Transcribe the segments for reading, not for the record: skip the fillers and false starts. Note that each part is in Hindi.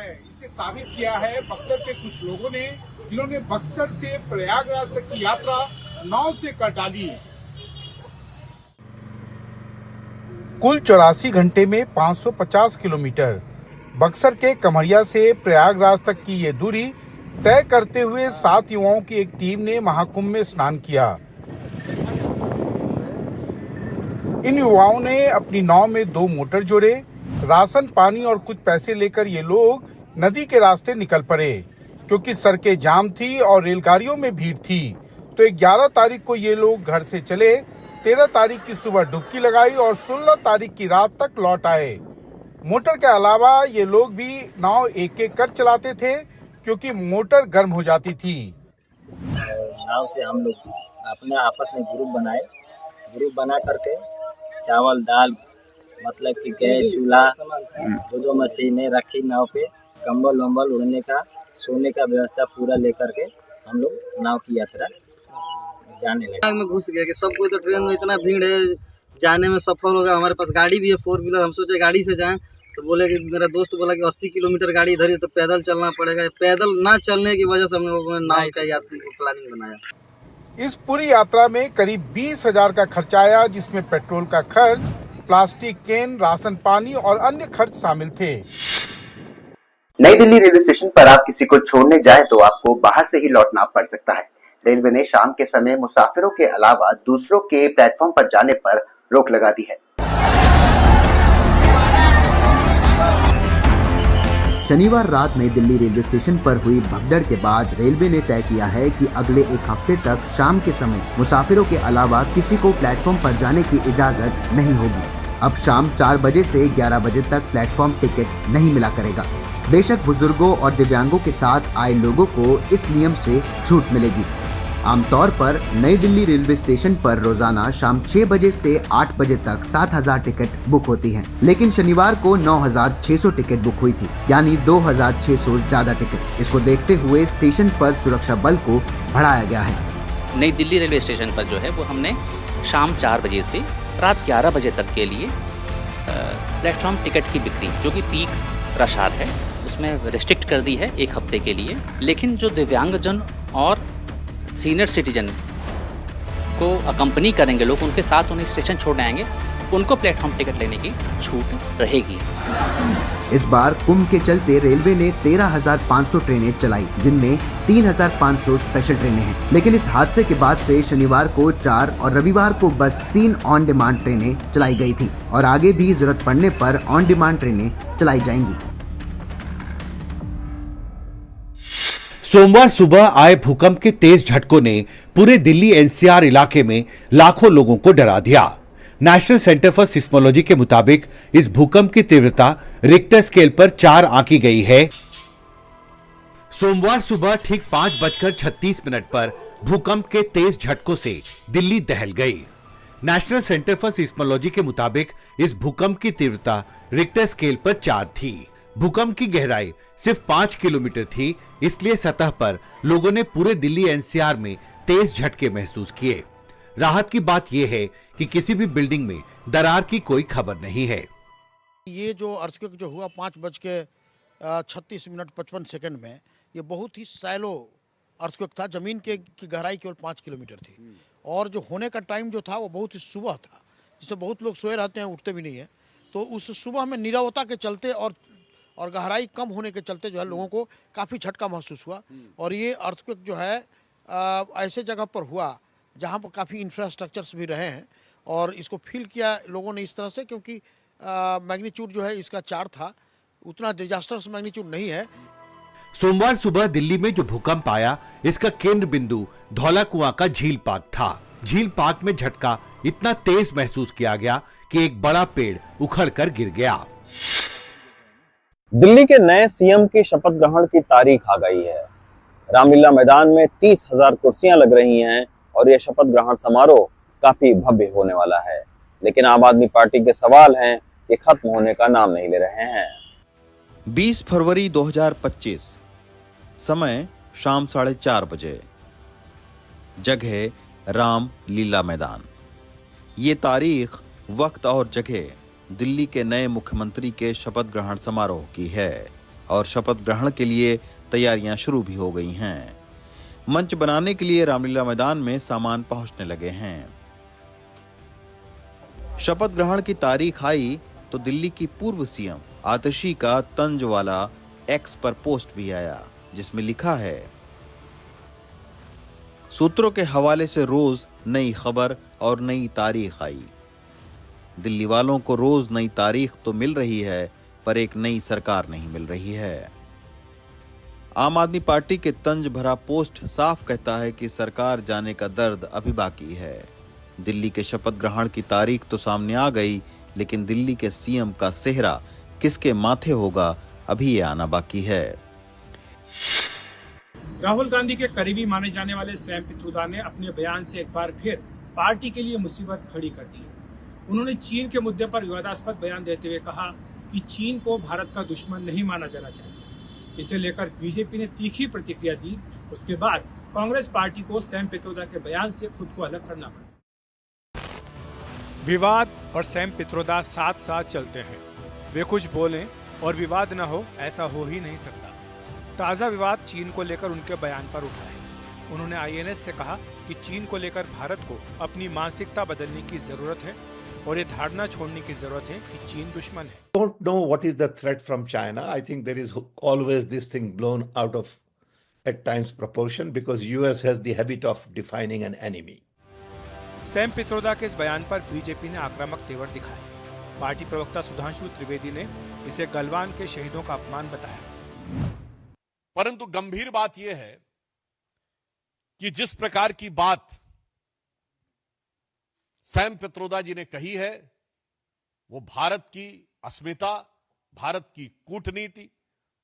है इसे साबित किया है बक्सर के कुछ लोगों ने, जिन्होंने बक्सर से प्रयागराज तक की यात्रा नाव से कर डाली। कुल 84 घंटे में 550 किलोमीटर बक्सर के कमरिया से प्रयागराज तक की ये दूरी तय करते हुए 7 युवाओं की एक टीम ने महाकुंभ में स्नान किया। इन युवाओं ने अपनी नाव में 2 मोटर जोड़े, राशन पानी और कुछ पैसे लेकर ये लोग नदी के रास्ते निकल पड़े। क्योंकि सड़कें जाम थी और रेलगाड़ियों में भीड़ थी, तो 11 तारीख को ये लोग घर से चले, 13 तारीख की सुबह डुबकी लगाई और 16 तारीख की रात तक लौट आए। मोटर के अलावा ये लोग भी नाव एक एक कर चलाते थे, क्योंकि मोटर गर्म हो जाती थी। नाव से हम लोग अपने आपस में ग्रुप बना करके चावल दाल मतलब कि गैस चूल्हा 2 मशीनें रखी नाव पे, कंबल वम्बल उड़ने का सोने का व्यवस्था पूरा लेकर के हम लोग नाव की यात्रा जाने लगे। में घुस गया कि सबको तो ट्रेन में इतना भीड़ है, जाने में सफर होगा। हमारे पास गाड़ी भी है 4 व्हीलर, हम सोचे गाड़ी से जाएं, तो बोले कि मेरा दोस्त बोला कि 80 किलोमीटर गाड़ी इधर ही तो पैदल चलना पड़ेगा। पैदल ना चलने की वजह से हम लोगों ने नाव का यात्रा प्लानिंग बनाया। इस पूरी यात्रा में करीब 20,000 का खर्च आया, जिसमें पेट्रोल का खर्च, प्लास्टिक कैन, राशन पानी और अन्य खर्च शामिल थे। नई दिल्ली रेलवे स्टेशन पर आप किसी को छोड़ने जाएं तो आपको बाहर से ही लौटना पड़ सकता है। रेलवे ने शाम के समय मुसाफिरों के अलावा दूसरों के प्लेटफॉर्म पर जाने पर रोक लगा दी है। शनिवार रात नई दिल्ली रेलवे स्टेशन पर हुई भगदड़ के बाद रेलवे ने तय किया है कि अगले 1 हफ्ते तक शाम के समय मुसाफिरों के अलावा किसी को प्लेटफॉर्म पर जाने की इजाजत नहीं होगी। अब शाम 4 बजे से 11 बजे तक प्लेटफॉर्म टिकट नहीं मिला करेगा। बेशक बुजुर्गों और दिव्यांगों के साथ आए लोगों को इस नियम से छूट मिलेगी। आमतौर पर नई दिल्ली रेलवे स्टेशन पर रोजाना शाम 6 बजे से 8 बजे तक 7,000 टिकट बुक होती हैं, लेकिन शनिवार को 9,600 टिकट बुक हुई थी, यानी 2,600 ज्यादा टिकट। इसको देखते हुए स्टेशन पर सुरक्षा बल को बढ़ाया गया है। नई दिल्ली रेलवे स्टेशन पर जो है वो हमने शाम 4 बजे से रात 11 बजे तक के लिए प्लेटफॉर्म टिकट की बिक्री, जो कि पीक रश आवर है, उसमें रिस्ट्रिक्ट कर दी है 1 हफ्ते के लिए। लेकिन जो दिव्यांगजन और सीनियर सिटीजन को अकम्पनी करेंगे लोग, उनके साथ उन्हें स्टेशन छोड़ आएंगे, उनको प्लेटफॉर्म टिकट लेने की छूट रहेगी। इस बार कुंभ के चलते रेलवे ने 13,500 ट्रेनें चलाई, जिनमें 3,500 स्पेशल ट्रेनें हैं। लेकिन इस हादसे के बाद से शनिवार को 4 और रविवार को बस 3 ऑन डिमांड ट्रेनें चलाई गई थी और आगे भी जरूरत पड़ने पर ऑन डिमांड ट्रेनें चलाई जाएंगी। सोमवार सुबह आए भूकंप के तेज झटकों ने पूरे दिल्ली एनसीआर इलाके में लाखों लोगों को डरा दिया। नेशनल सेंटर फॉर सिस्मोलॉजी के मुताबिक इस भूकंप की तीव्रता रिक्टर स्केल पर 4 आंकी गई है। सोमवार सुबह ठीक 5:36 पर भूकंप के तेज झटकों से दिल्ली दहल गई। नेशनल सेंटर फॉर सिस्मोलॉजी के मुताबिक इस भूकंप की तीव्रता रिक्टर स्केल पर 4 थी। भूकंप की गहराई सिर्फ 5 किलोमीटर थी, इसलिए सतह पर लोगों ने पूरे दिल्ली एनसीआर में तेज झटके महसूस किए। राहत की बात यह है कि किसी भी बिल्डिंग में दरार की कोई खबर नहीं है। ये जो अर्थक्वेक जो हुआ 5:36:55 में, ये बहुत ही सैलो अर्थक्वेक था। जमीन की गहराई केवल 5 किलोमीटर थी और जो होने का टाइम जो था वो बहुत ही सुबह था, जिससे बहुत लोग सोए रहते हैं, उठते भी नहीं है। तो उस सुबह में नीरवता के चलते और गहराई कम होने के चलते जो है लोगों को काफ़ी झटका महसूस हुआ। और ये अर्थक्वेक जो है ऐसे जगह पर हुआ जहाँ पर काफ़ी इंफ्रास्ट्रक्चर्स भी रहे हैं, और इसको फील किया लोगों ने इस तरह से, क्योंकि मैग्नीट्यूड जो है इसका 4 था, उतना डिजास्टर्स मैग्नीट्यूड नहीं है। सोमवार सुबह दिल्ली में जो भूकंप आया, इसका केंद्र बिंदु धौला कुआं का झील पार्क था। झील पार्क में झटका इतना तेज महसूस किया गया कि एक बड़ा पेड़ उखड़कर गिर गया। दिल्ली के नए सीएम की शपथ ग्रहण की तारीख आ गई है। रामलीला मैदान में 30,000 कुर्सियां लग रही हैं और यह शपथ ग्रहण समारोह काफी भव्य होने वाला है। लेकिन आम आदमी पार्टी के सवाल हैं कि खत्म होने का नाम नहीं ले रहे हैं। 20 फरवरी 2025, समय शाम 4:30 बजे, जगह राम लीला मैदान। ये तारीख, वक्त और जगह दिल्ली के नए मुख्यमंत्री के शपथ ग्रहण समारोह की है। और शपथ ग्रहण के लिए तैयारियां शुरू भी हो गई हैं। मंच बनाने के लिए रामलीला मैदान में सामान पहुंचने लगे हैं। शपथ ग्रहण की तारीख आई तो दिल्ली की पूर्व सीएम आतिशी का तंज वाला एक्स पर पोस्ट भी आया, जिसमें लिखा है, सूत्रों के हवाले से रोज नई खबर और नई तारीख आई। दिल्ली वालों को रोज नई तारीख तो मिल रही है, पर एक नई सरकार नहीं मिल रही है। आम आदमी पार्टी के तंज भरा पोस्ट साफ कहता है कि सरकार जाने का दर्द अभी बाकी है। दिल्ली के शपथ ग्रहण की तारीख तो सामने आ गई, लेकिन दिल्ली के सीएम का सेहरा किसके माथे होगा, अभी ये आना बाकी है। राहुल गांधी के करीबी माने जाने वाले सैम पित्रोदा ने अपने बयान से एक बार फिर पार्टी के लिए मुसीबत खड़ी कर दी है। उन्होंने चीन के मुद्दे पर विवादास्पद बयान देते हुए कहा कि चीन को भारत का दुश्मन नहीं माना जाना चाहिए। इसे लेकर बीजेपी ने तीखी प्रतिक्रिया दी। उसके बाद कांग्रेस पार्टी को सैम पित्रोदा के बयान से खुद को अलग करना पड़ा। विवाद और सैम पित्रोदा साथ साथ चलते हैं। वे कुछ बोलें और विवाद न हो, ऐसा हो ही नहीं सकता। ताज़ा विवाद चीन को लेकर उनके बयान पर उठा है। उन्होंने आईएनएस से कहा कि चीन को लेकर भारत को अपनी मानसिकता बदलने की जरूरत है और ये धारणा छोड़ने की जरूरत है कि चीन दुश्मन है। Don't know what is the threat from China. I think there is always this thing blown out of at times proportion because US has the habit of defining an enemy. Sam Pitroda के इस बयान पर बीजेपी ने आक्रामक तेवर दिखाए। पार्टी प्रवक्ता सुधांशु त्रिवेदी ने इसे गलवान के शहीदों का अपमान बताया। परंतु गंभीर बात यह है कि जिस प्रकार की बात सैम पित्रोदा जी ने कही है, वो भारत की अस्मिता, भारत की कूटनीति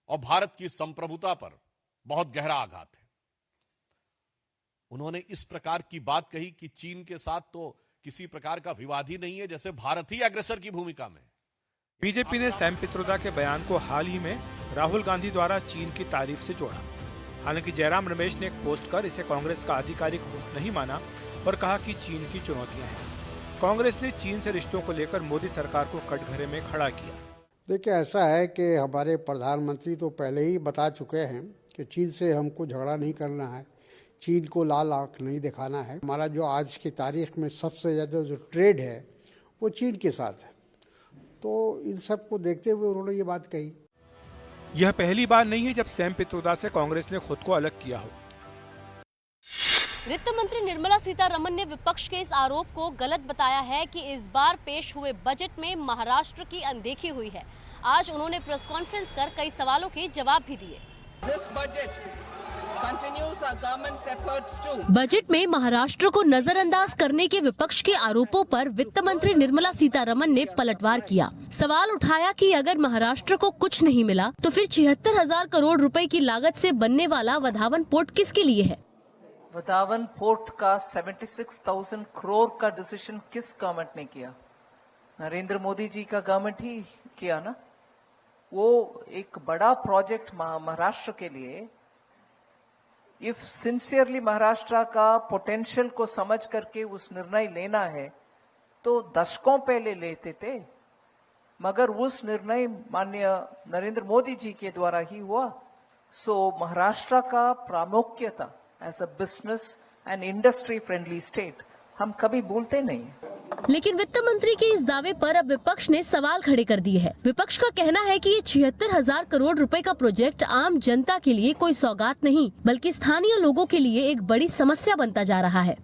और भारत की संप्रभुता पर बहुत गहरा आघात है। उन्होंने इस प्रकार की बात कही कि चीन के साथ तो किसी प्रकार का विवाद ही नहीं है, जैसे भारत ही अग्रेसर की भूमिका में। बीजेपी ने सैम पित्रोदा के बयान को हाल ही में राहुल गांधी द्वारा चीन की तारीफ से जोड़ा। हालांकि जयराम रमेश ने एक पोस्ट कर इसे कांग्रेस का आधिकारिक रूप नहीं माना और कहा कि चीन की चुनौतियां हैं। कांग्रेस ने चीन से रिश्तों को लेकर मोदी सरकार को कटघरे में खड़ा किया। देखिए, ऐसा है कि हमारे प्रधानमंत्री तो पहले ही बता चुके हैं कि चीन से हमको झगड़ा नहीं करना है, चीन को लाल आंख नहीं दिखाना है। हमारा जो आज की तारीख में सबसे ज़्यादा जो ट्रेड है वो चीन के साथ है। तो इन सब को देखते हुए उन्होंने ये बात कही। यह पहली बार नहीं है जब सैम पित्रोदा से कांग्रेस ने खुद को अलग किया हो। वित्त मंत्री निर्मला सीतारमण ने विपक्ष के इस आरोप को गलत बताया है कि इस बार पेश हुए बजट में महाराष्ट्र की अनदेखी हुई है। आज उन्होंने प्रेस कॉन्फ्रेंस कर कई सवालों के जवाब भी दिए। बजट में महाराष्ट्र को नजरअंदाज करने के विपक्ष के आरोपों पर वित्त मंत्री निर्मला सीतारमण ने पलटवार किया। सवाल उठाया कि अगर महाराष्ट्र को कुछ नहीं मिला तो फिर 76,000 करोड़ रुपए की लागत से बनने वाला वधावन पोर्ट किसके लिए है? वधावन पोर्ट का 76,000 करोड़ का डिसीजन किस गवर्नमेंट ने किया? नरेंद्र मोदी जी का गवर्नमेंट ही किया ना। वो एक बड़ा प्रोजेक्ट महाराष्ट्र के लिए, इफ सिंसियरली महाराष्ट्र का पोटेंशियल को समझ करके उस निर्णय लेना है तो दशकों पहले लेते थे, मगर उस निर्णय माननीय नरेंद्र मोदी जी के द्वारा ही हुआ। सो महाराष्ट्र का प्रामुख्यता as a business and industry friendly state हम कभी भूलते नहीं। लेकिन वित्त मंत्री के इस दावे पर अब विपक्ष ने सवाल खड़े कर दिए हैं। विपक्ष का कहना है कि ये 76,000 करोड़ रुपए का प्रोजेक्ट आम जनता के लिए कोई सौगात नहीं, बल्कि स्थानीय लोगों के लिए एक बड़ी समस्या बनता जा रहा है।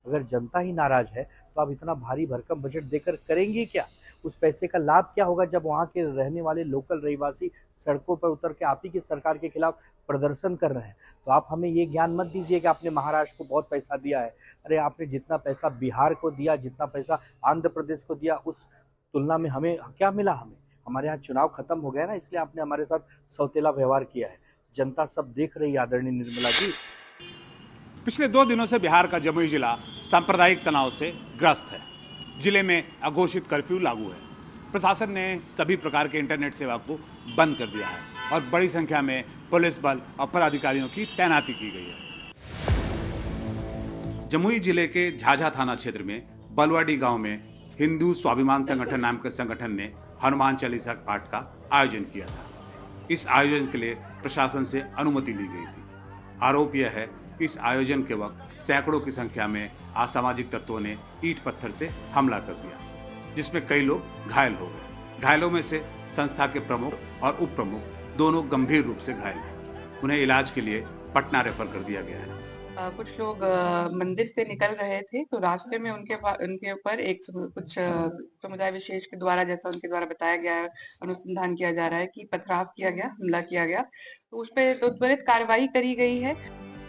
अगर जनता ही नाराज है तो आप इतना भारी भरकम बजट देकर करेंगे क्या? उस पैसे का लाभ क्या होगा जब वहाँ के रहने वाले लोकल रहवासी सड़कों पर उतर के आप ही की सरकार के खिलाफ प्रदर्शन कर रहे हैं? तो आप हमें ये ज्ञान मत दीजिए कि आपने महाराष्ट्र को बहुत पैसा दिया है। अरे आपने जितना पैसा बिहार को दिया, जितना पैसा आंध्र प्रदेश को दिया, उस तुलना में हमें क्या मिला? हमारे यहाँ चुनाव खत्म हो गया ना, इसलिए आपने हमारे साथ सौतेला व्यवहार किया है। जनता सब देख रही है आदरणीय निर्मला जी। पिछले 2 दिनों से बिहार का जमुई जिला सांप्रदायिक तनाव से ग्रस्त है। जिले में अघोषित कर्फ्यू लागू है। प्रशासन ने सभी प्रकार के इंटरनेट सेवा को बंद कर दिया है और बड़ी संख्या में पुलिस बल और पदाधिकारियों की तैनाती की गई है। जमुई जिले के झाझा थाना क्षेत्र में बलवाडी गांव में हिंदू स्वाभिमान संगठन नाम के संगठन ने हनुमान चालीसा पाठ का आयोजन किया था। इस आयोजन के लिए प्रशासन से अनुमति ली गई थी। आरोप यह है कि इस आयोजन के वक्त सैकड़ों की संख्या में असामाजिक तत्वों ने ईंट पत्थर से हमला कर दिया, जिसमें कई लोग घायल हो गए। घायलों में से संस्था के प्रमुख और उप प्रमुख दोनों गंभीर रूप से घायल हैं। उन्हें इलाज के लिए पटना रेफर कर दिया गया है। कुछ लोग मंदिर से निकल रहे थे तो रास्ते में उनके ऊपर कुछ समुदाय विशेष के द्वारा, जैसा उनके द्वारा बताया गया है, अनुसंधान किया जा रहा है कि पथराव किया गया, हमला किया गया, तो उस पर तो त्वरित कार्रवाई करी गई है।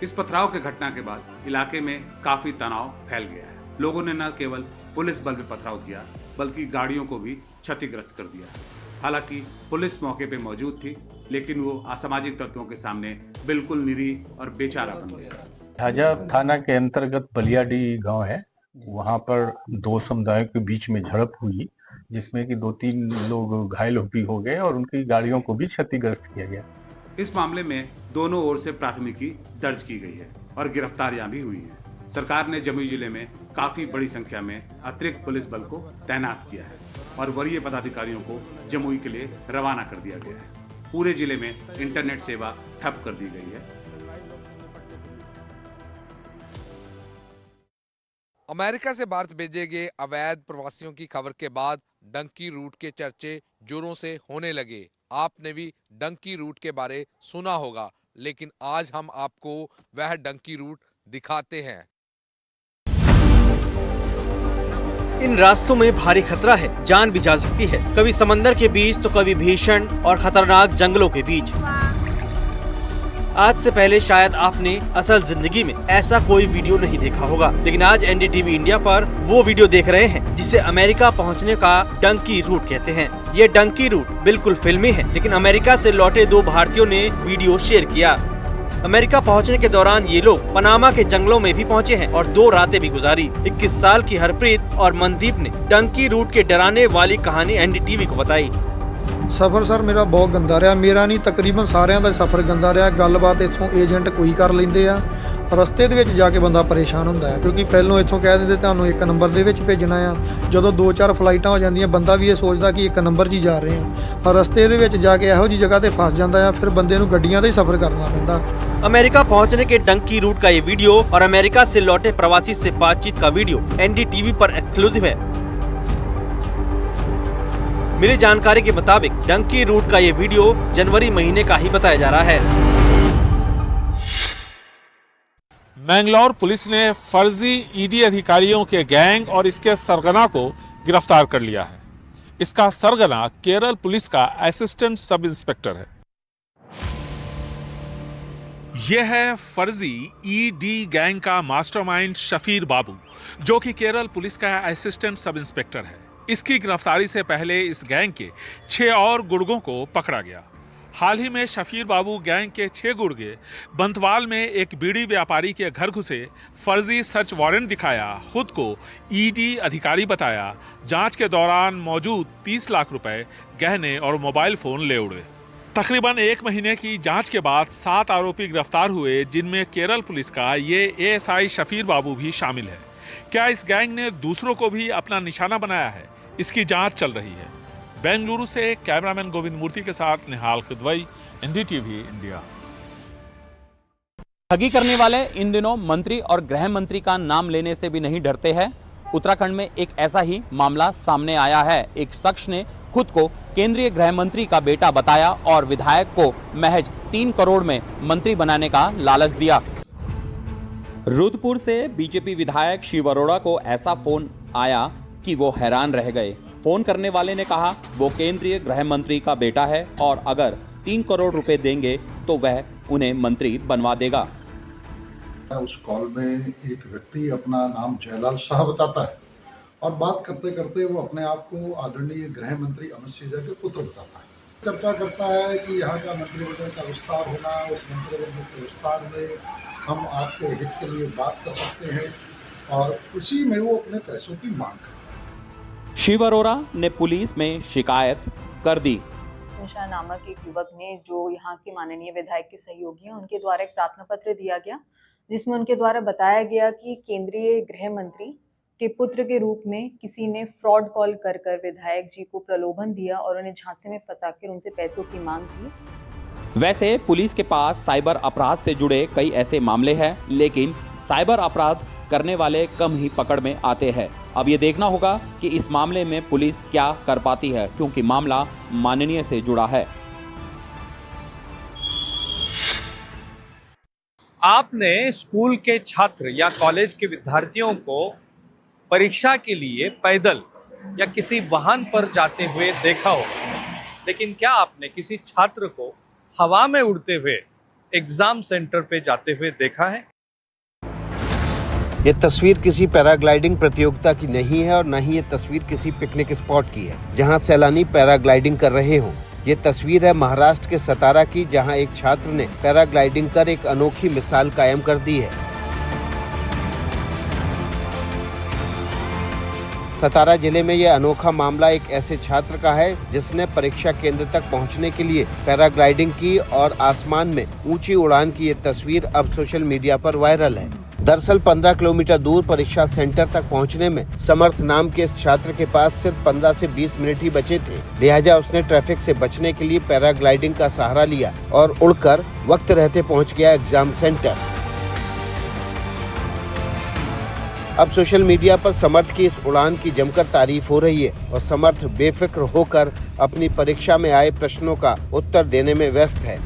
इस पथराव के घटना के बाद इलाके में काफी तनाव फैल गया है। लोगों ने न केवल पुलिस बल पे पथराव किया बल्कि गाड़ियों को भी क्षतिग्रस्त कर दिया। हालांकि पुलिस मौके पे मौजूद थी, लेकिन वो असामाजिक तत्वों के सामने बिल्कुल निरीह और बेचारा बन गया। झाझा थाना के अंतर्गत बलियाडी गांव है, वहां पर दो समुदायों के बीच में झड़प हुई, जिसमें कि 2-3 लोग घायल भी हो गए और उनकी गाड़ियों को भी क्षतिग्रस्त किया गया। इस मामले में दोनों ओर से प्राथमिकी दर्ज की गई है और गिरफ्तारियां भी हुई हैं। सरकार ने जमुई जिले में काफी बड़ी संख्या में अतिरिक्त पुलिस बल को तैनात किया है और वरीय पदाधिकारियों को जमुई के लिए रवाना कर दिया गया है। पूरे जिले में इंटरनेट सेवा ठप कर दी गई है। अमेरिका से भारत भेजे गए अवैध प्रवासियों की खबर के बाद डंकी रूट के चर्चे जोरों से होने लगे। आपने भी डंकी रूट के बारे सुना होगा, लेकिन आज हम आपको वह डंकी रूट दिखाते हैं। इन रास्तों में भारी खतरा है, जान भी जा सकती है, कभी समंदर के बीच तो कभी भीषण और खतरनाक जंगलों के बीच। आज से पहले शायद आपने असल जिंदगी में ऐसा कोई वीडियो नहीं देखा होगा, लेकिन आज एनडीटीवी इंडिया पर वो वीडियो देख रहे हैं जिसे अमेरिका पहुंचने का डंकी रूट कहते हैं। ये डंकी रूट बिल्कुल फिल्मी है, लेकिन अमेरिका से लौटे 2 भारतीयों ने वीडियो शेयर किया। अमेरिका पहुंचने के दौरान ये लोग पनामा के जंगलों में भी पहुंचे हैं और 2 रातें भी गुजारी। 21 साल की हरप्रीत और मनदीप ने डंकी रूट के डराने वाली कहानी एनडीटीवी को बताई। सफ़र सर मेरा बहुत गंदा रहा, मेरा नहीं तकरीबन सारिਆਂ ਦਾ सफ़र गंदा रहा। ਗੱਲਬਾਤ ਇੱਥੋਂ ਏਜੰਟ ਕੋਈ ਕਰ ਲੈਂਦੇ ਆ, ਰਸਤੇ ਦੇ ਵਿੱਚ ਜਾ ਕੇ ਬੰਦਾ ਪਰੇਸ਼ਾਨ ਹੁੰਦਾ ਹੈ, ਕਿਉਂਕਿ ਪਹਿਲੋਂ ਇੱਥੋਂ ਕਹਿ ਦਿੰਦੇ ਤੁਹਾਨੂੰ 1 ਨੰਬਰ ਦੇ ਵਿੱਚ ਭੇਜਣਾ ਆ। ਜਦੋਂ 2-4 ਫਲਾਈਟਾਂ ਹੋ ਜਾਂਦੀਆਂ ਬੰਦਾ ਵੀ ਇਹ ਸੋਚਦਾ ਕਿ 1 ਨੰਬਰ 'ਚ ਹੀ ਜਾ ਰਹੇ ਆ, ਰਸਤੇ ਦੇ ਵਿੱਚ ਜਾ ਕੇ ਇਹੋ ਜਿਹੀ ਜਗ੍ਹਾ ਤੇ ਫਸ ਜਾਂਦਾ ਆ, ਫਿਰ ਬੰਦੇ ਨੂੰ ਗੱਡੀਆਂ ਦਾ ਹੀ ਸਫ਼ਰ करना ਪੈਂਦਾ। अमेरिका पहुंचने के डंकी रूट का ये वीडियो और अमेरिका से लौटे प्रवासी से बातचीत का वीडियो एनडीटीवी पर एक्सक्लूसिव है। मिली जानकारी के मुताबिक डंकी रूट का ये वीडियो जनवरी महीने का ही बताया जा रहा है। मैंगलोर पुलिस ने फर्जी ईडी अधिकारियों के गैंग और इसके सरगना को गिरफ्तार कर लिया है। इसका सरगना केरल पुलिस का असिस्टेंट सब इंस्पेक्टर है। यह है फर्जी ईडी गैंग का मास्टरमाइंड शफीर बाबू, जो कि केरल पुलिस का असिस्टेंट सब इंस्पेक्टर है। इसकी गिरफ्तारी से पहले इस गैंग के 6 और गुर्गों को पकड़ा गया। हाल ही में शफीर बाबू गैंग के 6 गुर्गे बंतवाल में एक बीड़ी व्यापारी के घर घुसे, फर्जी सर्च वारंट दिखाया, खुद को ईडी अधिकारी बताया। जांच के दौरान मौजूद 30 लाख रुपए, गहने और मोबाइल फोन ले उड़े। तकरीबन 1 महीने की जांच के बाद 7 आरोपी गिरफ्तार हुए, जिनमें केरल पुलिस का ये एएसआई शफीर बाबू भी शामिल है। क्या इस गैंग ने दूसरों को भी अपना निशाना बनाया है? इसकी जांच चल रही है। बेंगलुरु से कैमरामैन गोविंद मूर्ति के साथ निहाल खिदवई, एनडीटीवी इंडिया। ठगी करने वाले इन दिनों मंत्री और गृह मंत्री का नाम लेने से भी नहीं डरते हैं। उत्तराखंड में एक ऐसा ही मामला सामने आया है। एक शख्स ने खुद को केंद्रीय गृह मंत्री का बेटा बताया और विधायक को महज 3 करोड़ में मंत्री बनाने का लालच दिया। रुद्रपुर से बीजेपी विधायक शिव अरोड़ा को ऐसा फोन आया कि वो हैरान रह गए। फोन करने वाले ने कहा वो केंद्रीय गृह मंत्री का बेटा है और अगर 3 करोड़ रुपए देंगे तो वह उन्हें मंत्री बनवा देगा। उस कॉल में एक व्यक्ति अपना नाम जयलाल शाह बताता है और बात करते करते वो अपने आप को आदरणीय गृह मंत्री अमित शाह के पुत्र बताता है। चर्चा करता है कि यहाँ का मंत्रिमंडल का विस्तार होना, उस मंत्रिमंडल के विस्तार में हम आपके हित के लिए बात कर सकते हैं और उसी में वो अपने पैसों की मांग करता है। शिव अरोड़ा ने पुलिस में शिकायत कर दी। मिश्रा नामक एक युवक ने, जो यहाँ के माननीय विधायक के सहयोगी हैं, उनके द्वारा एक प्रार्थना पत्र दिया गया जिसमें उनके द्वारा बताया गया कि केंद्रीय गृह मंत्री के पुत्र के रूप में किसी ने फ्रॉड कॉल कर विधायक जी को प्रलोभन दिया और उन्हें झांसे में फंसाकर उनसे पैसों की मांग की वैसे पुलिस के पास साइबर अपराध से जुड़े कई ऐसे मामले हैं, लेकिन साइबर अपराध करने वाले कम ही पकड़ में आते हैं। अब ये देखना होगा कि इस मामले में पुलिस क्या कर पाती है, क्योंकि मामला माननीय से जुड़ा है। आपने स्कूल के छात्र या कॉलेज के विद्यार्थियों को परीक्षा के लिए पैदल या किसी वाहन पर जाते हुए देखा होगा, लेकिन क्या आपने किसी छात्र को हवा में उड़ते हुए एग्जाम सेंटर पे जाते हुए देखा है? ये तस्वीर किसी पैराग्लाइडिंग प्रतियोगिता की नहीं है और न ही ये तस्वीर किसी पिकनिक स्पॉट की है जहां सैलानी पैराग्लाइडिंग कर रहे हों। ये तस्वीर है महाराष्ट्र के सतारा की, जहां एक छात्र ने पैराग्लाइडिंग कर एक अनोखी मिसाल कायम कर दी है। सतारा जिले में यह अनोखा मामला एक ऐसे छात्र का है जिसने परीक्षा केंद्र तक पहुंचने के लिए पैराग्लाइडिंग की और आसमान में ऊंची उड़ान की ये तस्वीर अब सोशल मीडिया पर वायरल है। दरअसल 15 किलोमीटर दूर परीक्षा सेंटर तक पहुंचने में समर्थ नाम के इस छात्र के पास सिर्फ 15 से 20 मिनट ही बचे थे। लिहाजा उसने ट्रैफिक से बचने के लिए पैराग्लाइडिंग का सहारा लिया और उड़कर वक्त रहते पहुंच गया एग्जाम सेंटर। अब सोशल मीडिया पर समर्थ की इस उड़ान की जमकर तारीफ हो रही है और समर्थ बेफिक्र होकर अपनी परीक्षा में आए प्रश्नों का उत्तर देने में व्यस्त है।